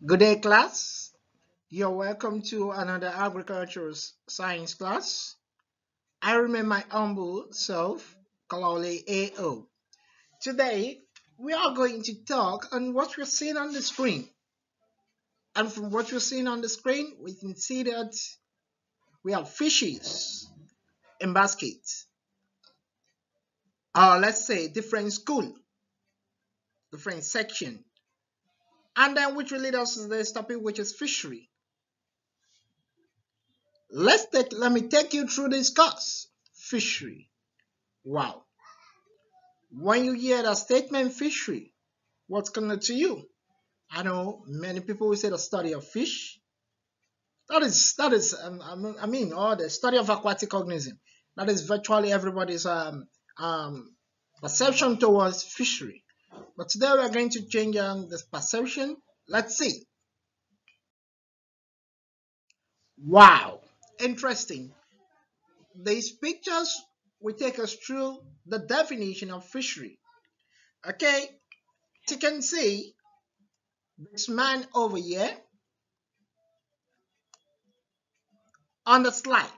Good day, class. You're welcome to another agricultural science class. I remain my humble self, Kalole AO. Today, we are going to talk on what we're seeing on the screen. And from what we're seeing on the screen, we can see that we have fishes in baskets. Or let's say different school, different section. And then which will lead us to this topic, which is fishery. Let me take you through this course. Fishery. Wow. When you hear that statement fishery, what's coming to you? I know many people will say the study of fish. Or the study of aquatic organism. That is virtually everybody's um, perception towards fishery. But today we are going to change this perception. Let's see. Wow, interesting. These pictures will take us through the definition of fishery. Okay, as you can see, this man over here on the slide.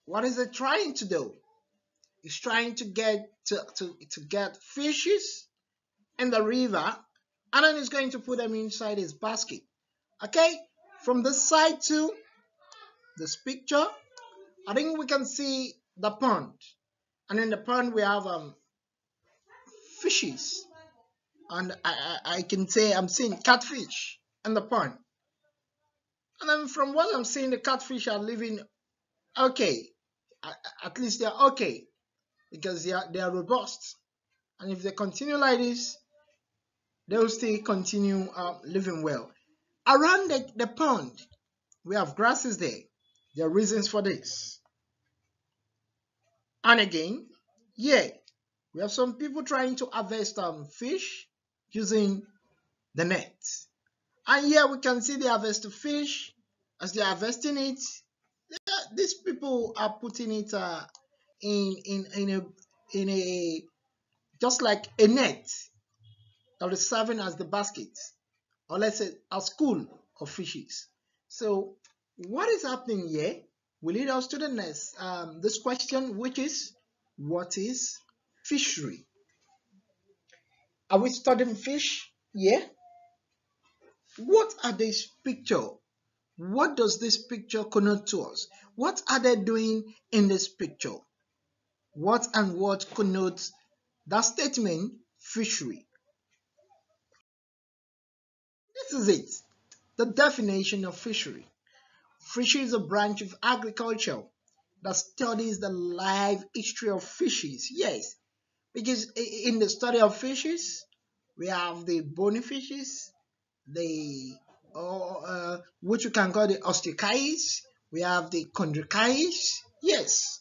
What is it trying to do? It's trying to get fishes in the river, and then it's going to put them inside his basket. Okay, from this side to this picture, I think we can see the pond, and in the pond we have fishes, and I can say I'm seeing catfish in the pond, and then from what I'm seeing, the catfish are living okay. At least they're okay because they are robust. And if they continue like this, they will still continue living well. Around the pond, we have grasses there. There are reasons for this. And again, yeah, we have some people trying to harvest fish using the net. And here we can see they harvest the fish. As they're harvesting it, these people are putting it in a just like a net that is serving as the basket, or let's say a school of fishes. So what is happening here will lead us to the next this question, which is what is fishery? Are we studying fish? Yeah. What are these picture? What does this picture connote to us? What are they doing in this picture? What and what connotes that statement fishery? This is it. The definition of fishery. Fishery is a branch of agriculture that studies the life history of fishes. Yes, because in the study of fishes, we have the bony fishes, the which you can call the ostracis. We have the chondrichais. Yes,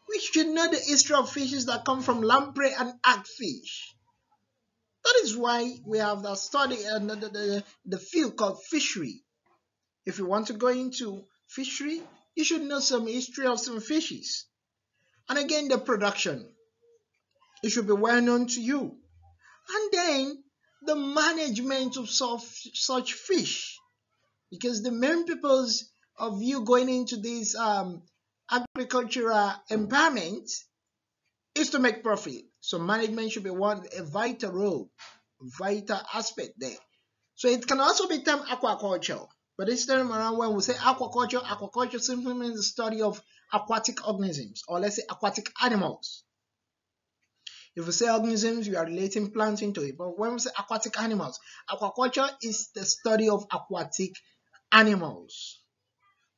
we should know the history of fishes that come from lamprey and hagfish. That is why we have the study and the field called fishery. If you want to go into fishery, you should know some history of some fishes. And again, the production. It should be well known to you. And then the management of such fish. Because the main purpose of you going into this agricultural empowerment is to make profit. So management should be a vital role, vital aspect there. So it can also be termed aquaculture. But this time around, when we say aquaculture, aquaculture simply means the study of aquatic organisms, or let's say aquatic animals. If we say organisms, we are relating plants into it. But when we say aquatic animals, aquaculture is the study of aquatic animals.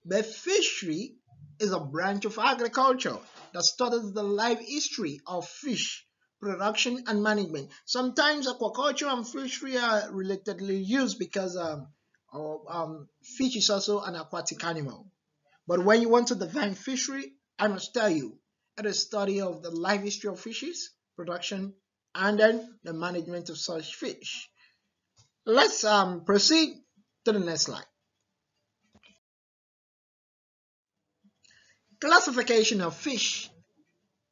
But fishery is a branch of agriculture that studies the life history of fish production and management. Sometimes aquaculture and fishery are relatedly used because fish is also an aquatic animal. But when you want to define fishery, I must tell you, it is study of the life history of fishes, production, and then the management of such fish. Let's proceed to the next slide. Classification of fish.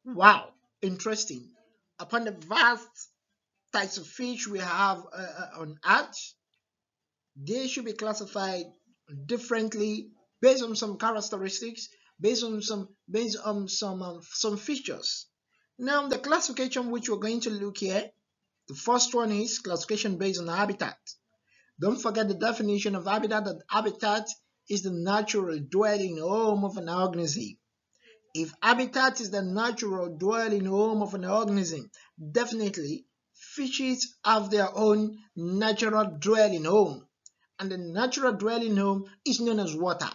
Wow, interesting. Upon the vast types of fish we have on Earth, they should be classified differently based on some characteristics, based on some features. Now, the classification which we're going to look here, the first one is classification based on habitat. Don't forget the definition of habitat. That habitat is the natural dwelling home of an organism. If habitat is the natural dwelling home of an organism, definitely fishes have their own natural dwelling home, and the natural dwelling home is known as water.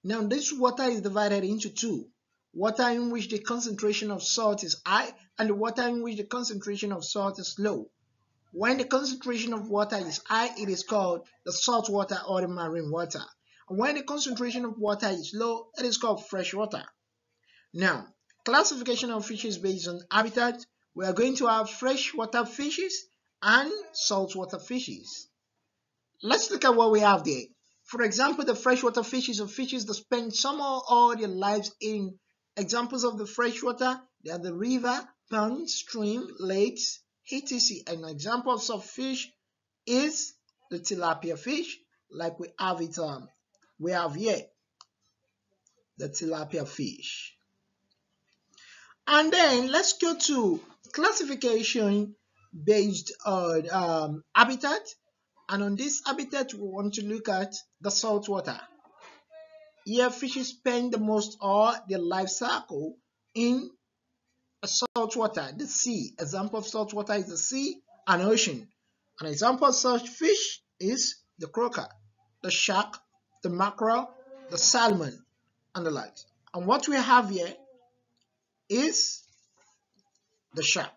Now, this water is divided into two: water in which the concentration of salt is high, and the water in which the concentration of salt is low. When the concentration of water is high, it is called the salt water or the marine water. And when the concentration of water is low, it is called fresh water. Now, classification of fishes based on habitat. We are going to have freshwater fishes and saltwater fishes. Let's look at what we have there. For example, the freshwater fishes are fishes that spend some or all their lives in. Examples of the freshwater, they are the river, pond, stream, lakes, etc. An example of such fish is the tilapia fish, like we have here, the tilapia fish. And then let's go to classification based on habitat. And on this habitat, we want to look at the salt water. Here, fishes spend the most of their life cycle in salt water, the sea. Example of salt water is the sea and ocean. An example of such fish is the croaker, the shark, the mackerel, the salmon, and the likes. And what we have here is the shark.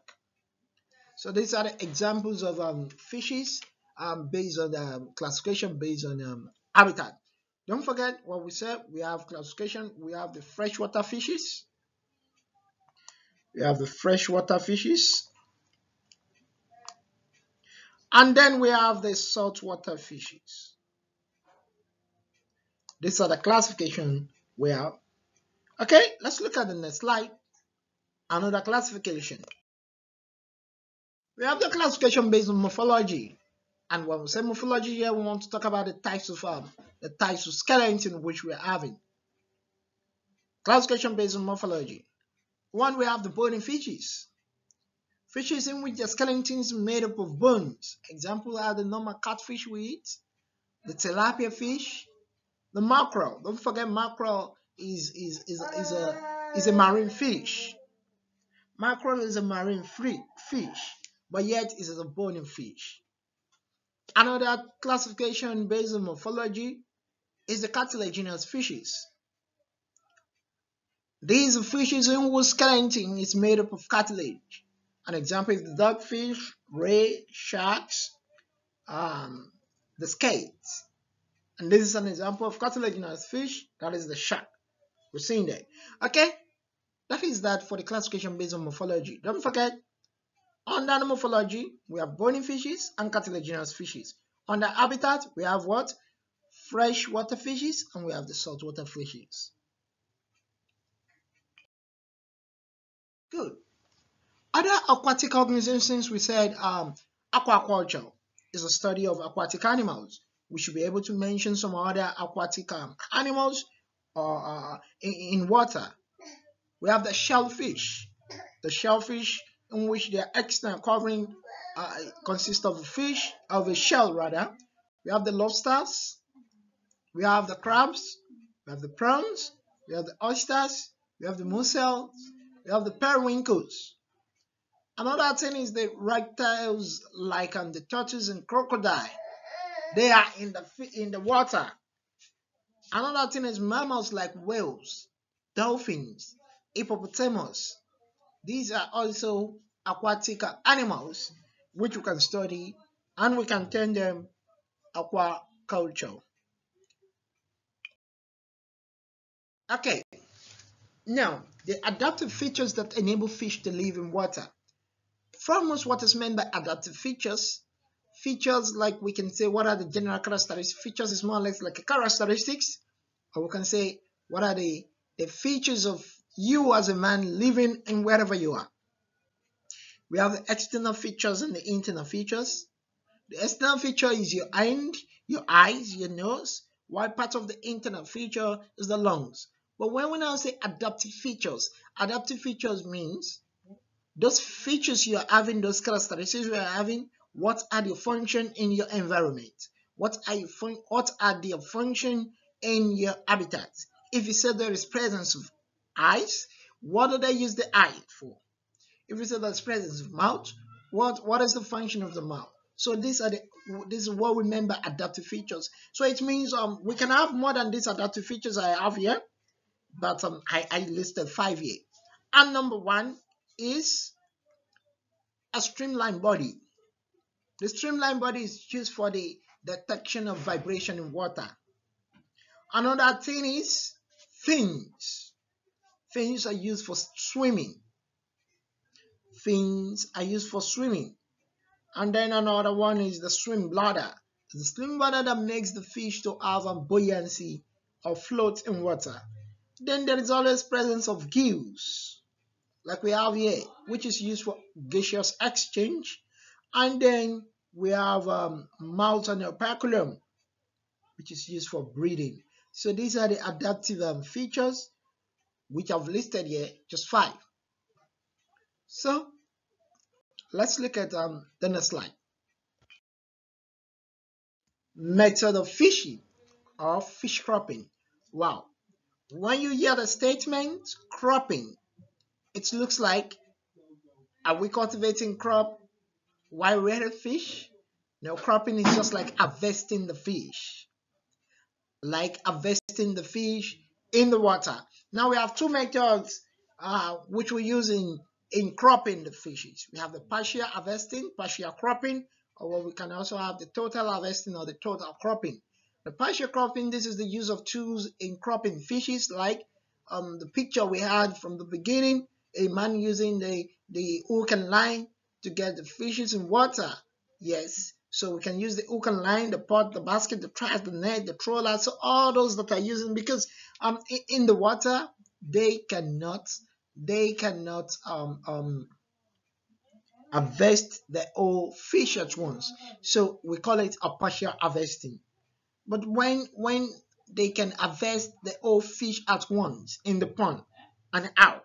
So these are the examples of fishes based on classification based on habitat. Don't forget what we said. We have classification. We have the freshwater fishes. We have the freshwater fishes. And then we have the saltwater fishes. These are the classification we have. Okay, let's look at the next slide. Another classification. We have the classification based on morphology. And when we say morphology here, we want to talk about the types of skeleton which we're having. Classification based on morphology. One, we have the bony fishes. Fishes in which the skeleton is made up of bones. Example are the normal catfish we eat, the tilapia fish, the mackerel. Don't forget mackerel is a marine fish. Mackerel is a marine fish, but yet it is a bony fish. Another classification based on morphology is the cartilaginous fishes. These are fishes in whose skeleton is made up of cartilage. An example is the dogfish, ray, sharks, the skates. And this is an example of cartilaginous fish, that is the shark. We're seeing that. Okay, that is that for the classification based on morphology. Don't forget, under morphology, we have bony fishes and cartilaginous fishes. Under habitat, we have what? Freshwater fishes, and we have the saltwater fishes. Good. Other aquatic organisms, since we said aquaculture is a study of aquatic animals, we should be able to mention some other aquatic animals in water. We have the shellfish. The shellfish, in which their external covering consists of a shell rather. We have the lobsters. We have the crabs. We have the prawns. We have the oysters. We have the mussels. We have the periwinkles. Another thing is the reptiles like the tortoise and crocodile. They are in the water. Another thing is mammals like whales, dolphins, hippopotamus. These are also aquatic animals which we can study, and we can term them aquaculture. Okay, now the adaptive features that enable fish to live in water. Foremost, what is meant by adaptive features? Features, like we can say, what are the general characteristics? Features is more or less like a characteristics, or we can say what are the features of you as a man living in wherever you are. We have the external features and the internal features. The external feature is your hand, your eyes, your nose, while part of the internal feature is the lungs. But when we now say adaptive features means those features you are having, those characteristics you are having, what are the function in your environment? What are their function in your habitat? If you say there is presence of eyes, what do they use the eye for? If you say there's presence of mouth, what is the function of the mouth? So this is what we remember adaptive features. So it means we can have more than these adaptive features I have here, but I listed 5 here. And number 1 is a streamlined body. The streamlined body is used for the detection of vibration in water. Another thing is fins. Fins are used for swimming. Fins are used for swimming. And then another one is the swim bladder. The swim bladder that makes the fish to have a buoyancy or float in water. Then there is always presence of gills, like we have here, which is used for gaseous exchange. And then we have mouth and operculum, which is used for breathing. So these are the adaptive features which I've listed here, just 5. So let's look at the next slide. Method of fishing or fish cropping. Wow. When you hear the statement cropping, it looks like, are we cultivating crop while rearing fish? No, cropping is just like harvesting the fish. In the water. Now we have 2 methods which we use in cropping the fishes. We have the partial harvesting, partial cropping, or we can also have the total harvesting or the total cropping. The partial cropping, this is the use of tools in cropping fishes, like the picture we had from the beginning, a man using the hook and line to get the fishes in water. Yes, so we can use the hook and line, the pot, the basket, the trash, the net, the trawler, so all those that are using, because in the water they cannot harvest the whole fish at once. So we call it a partial harvesting. But when they can harvest the whole fish at once in the pond and out,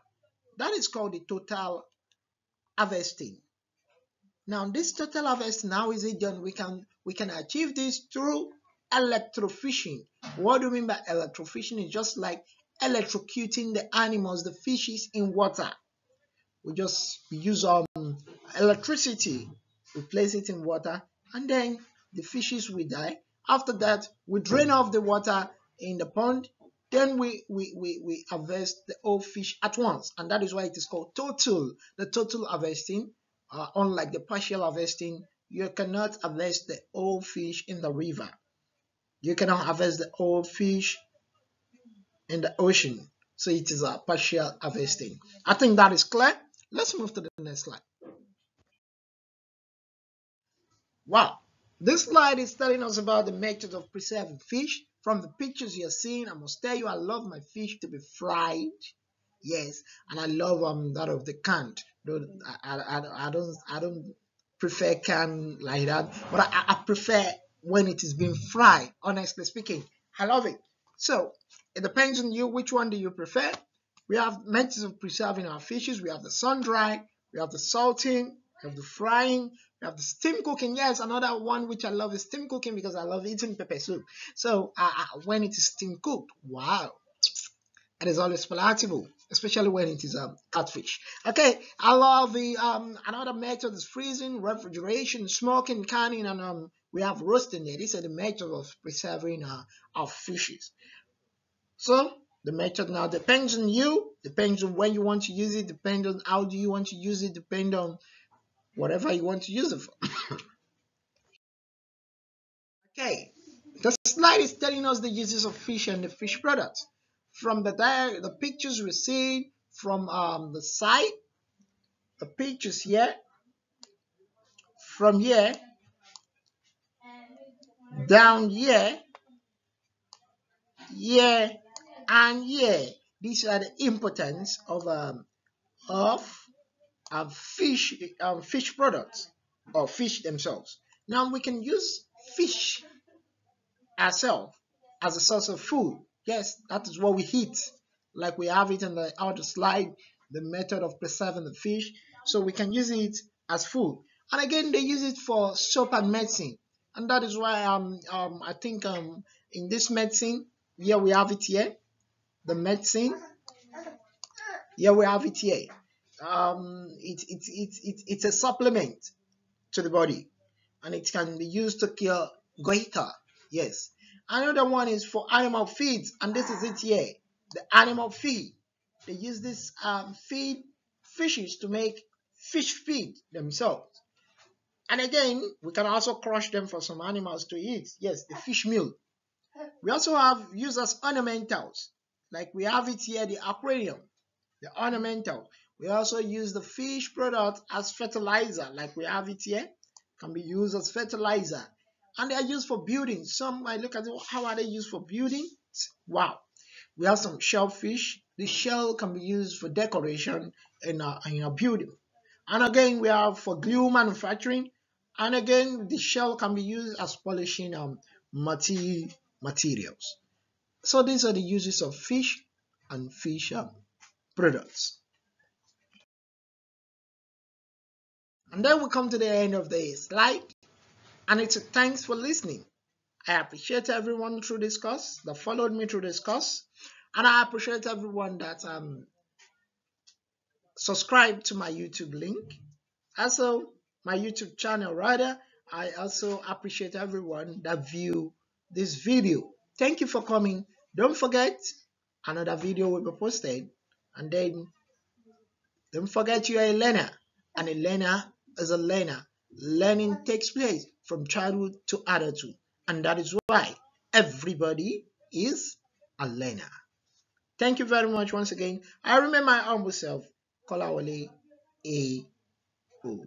that is called the total harvesting. Now this total harvesting, how is it done? We can achieve this through electrofishing. What do we mean by electrofishing? It's just like electrocuting the animals, the fishes in water. We use electricity, we place it in water, and then the fishes will die. After that, we drain off the water in the pond, then we harvest the whole fish at once, and that is why it is called the total harvesting. Unlike the partial harvesting, you cannot harvest the whole fish in the river. You cannot harvest the whole fish in the ocean. So it is a partial harvesting. I think that is clear. Let's move to the next slide. Wow, this slide is telling us about the method of preserving fish. From the pictures you're seeing, I must tell you, I love my fish to be fried. Yes, and I love that of the canned. I don't prefer canned like that, but I prefer when it is being fried. Honestly speaking, I love it. So it depends on you. Which one do you prefer? We have methods of preserving our fishes. We have the sun dry, we have the salting, we have the frying, we have the steam cooking. Yes, another one which I love is steam cooking because I love eating pepper soup. So when it is steam cooked, wow, it is always palatable, especially when it is catfish. Okay, I love the another method is freezing, refrigeration, smoking, canning, and we have roasting there. These are the methods of preserving our fishes. So the method now depends on you, depends on when you want to use it, depends on how do you want to use it, depends on whatever you want to use it for. Okay, the slide is telling us the uses of fish and the fish products. From the pictures we see from the side, the pictures here, from here, down here, here, and here. These are the importance of fish products or fish themselves. Now we can use fish ourselves as a source of food. Yes, that is what we eat. Like we have it in the outer slide, the method of preserving the fish. So we can use it as food. And again, they use it for soap and medicine. And that is why I think in this medicine, here we have it here, the medicine. Here we have it here. It's a supplement to the body, and it can be used to cure goiter. Yes. Another one is for animal feeds, and this is it here. The animal feed. They use this feed fishes to make fish feed themselves. And again, we can also crush them for some animals to eat. Yes, the fish meal. We also have used as ornamentals, like we have it here, the aquarium, the ornamental. We also use the fish product as fertilizer, like we have it here, can be used as fertilizer. And they are used for building. Some might look at it, how are they used for building? Wow. We have some shellfish. The shell can be used for decoration in a building. And again, we have for glue manufacturing. And again, the shell can be used as polishing materials. So these are the uses of fish and fish products. And then we come to the end of the slide. And it's a thanks for listening. I appreciate everyone through this course that followed me through this course. And I appreciate everyone that subscribed to my YouTube link. Also, my YouTube channel rather. I also appreciate everyone that view this video. Thank you for coming. Don't forget, another video will be posted. And then don't forget you are a learner. And a learner is a learner. Learning takes place from childhood to adulthood. And that is why everybody is a learner. Thank you very much once again. I remain my humble self, Kolawole A. O.